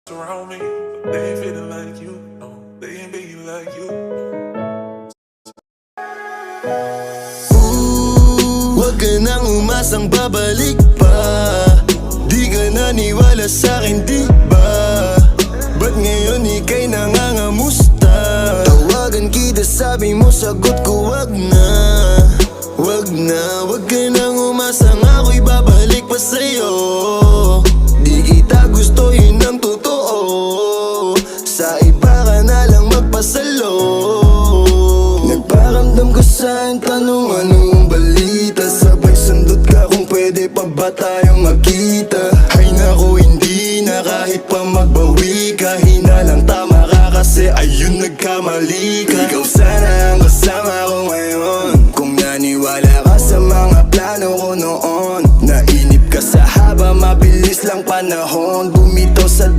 Around me, they ain't feeling like you. No, they ain't being like you. Huwag ka nang umasang babalik pa. Di ka naniwala sa'kin, di ba? Ba't ngayon ika'y nangangamusta? Tawagan kita, sabi mo, sagot ko wag na. Wag na, wag ka nang umasang ako'y babalik pa sa'yo. Di kita gusto, yun ang totoo. Sa iba ka na lang magpasalo. Nagparamdam ko sa'kin, tanong anong balita. Sabay sundot ka kung pwede pa ba tayong magkita. Ay naku, hindi na kahit pa magbawi ka. Hinalang tama ka kasi ayun nagkamali ka. Ikaw sana ang kasama ko ngayon. Kung naniwala ka sa mga plano ko noon. Nainip ka sa haba, mabilis lang panahon. Bumitaw sa